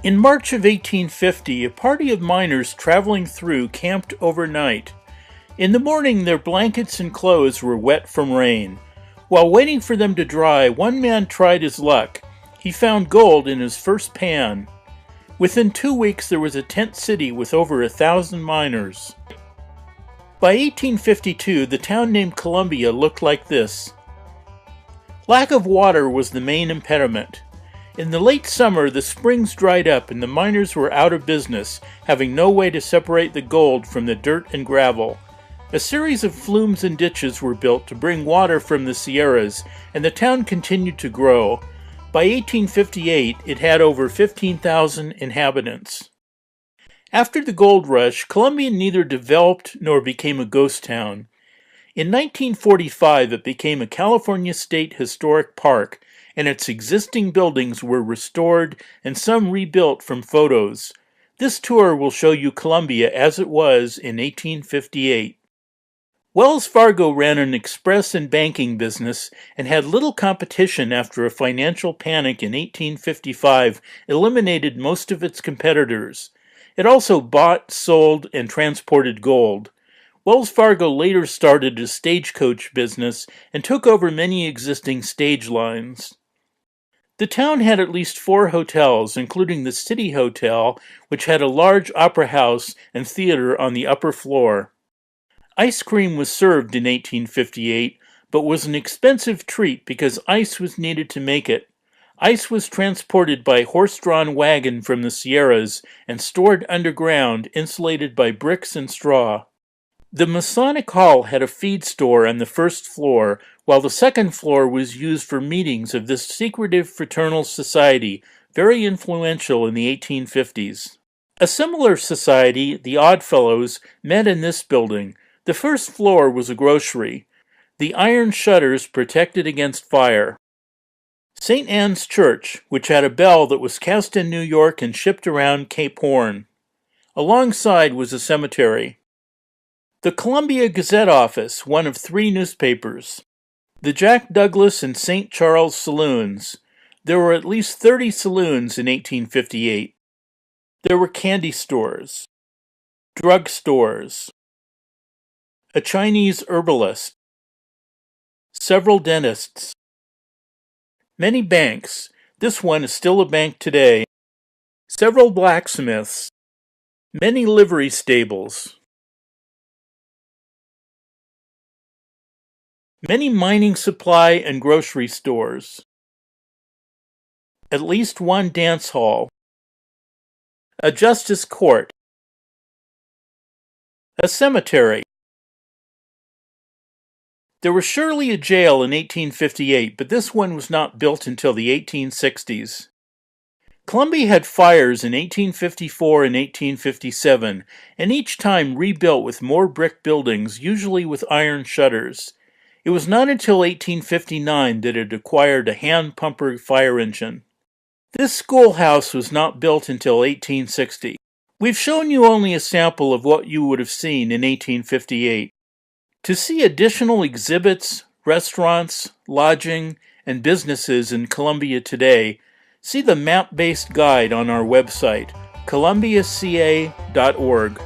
In March of 1850, a party of miners traveling through camped overnight. In the morning, their blankets and clothes were wet from rain. While waiting for them to dry, one man tried his luck. He found gold in his first pan. Within 2 weeks, there was a tent city with over 1,000 miners. By 1852, the town named Columbia looked like this. Lack of water was the main impediment. In the late summer, the springs dried up and the miners were out of business, having no way to separate the gold from the dirt and gravel. A series of flumes and ditches were built to bring water from the Sierras, and the town continued to grow. By 1858, it had over 15,000 inhabitants. After the gold rush, Columbia neither developed nor became a ghost town. In 1945, it became a California State Historic Park, and its existing buildings were restored and some rebuilt from photos. This tour will show you Columbia as it was in 1858. Wells Fargo ran an express and banking business and had little competition after a financial panic in 1855 eliminated most of its competitors. It also bought, sold, and transported gold. Wells Fargo later started a stagecoach business and took over many existing stage lines. The town had at least 4 hotels, including the City Hotel, which had a large opera house and theater on the upper floor. Ice cream was served in 1858, but was an expensive treat because ice was needed to make it. Ice was transported by horse-drawn wagon from the Sierras and stored underground, insulated by bricks and straw. The Masonic Hall had a feed store on the first floor, while the second floor was used for meetings of this secretive fraternal society, very influential in the 1850s. A similar society, the Oddfellows, met in this building. The first floor was a grocery. The iron shutters protected against fire. St. Anne's Church, which had a bell that was cast in New York and shipped around Cape Horn. Alongside was a cemetery. The Columbia Gazette Office, one of 3 newspapers. The Jack Douglas and St. Charles Saloons. There were at least 30 saloons in 1858. There were candy stores, drug stores, a Chinese herbalist, several dentists, many banks. This one is still a bank today. Several blacksmiths, many livery stables, many mining supply and grocery stores, at least 1 dance hall, a justice court, a cemetery. There was surely a jail in 1858, but this one was not built until the 1860s. Columbia had fires in 1854 and 1857, and each time rebuilt with more brick buildings, usually with iron shutters. It was not until 1859 that it acquired a hand-pumper fire engine. This schoolhouse was not built until 1860. We've shown you only a sample of what you would have seen in 1858. To see additional exhibits, restaurants, lodging, and businesses in Columbia today, see the map-based guide on our website, columbiaca.org.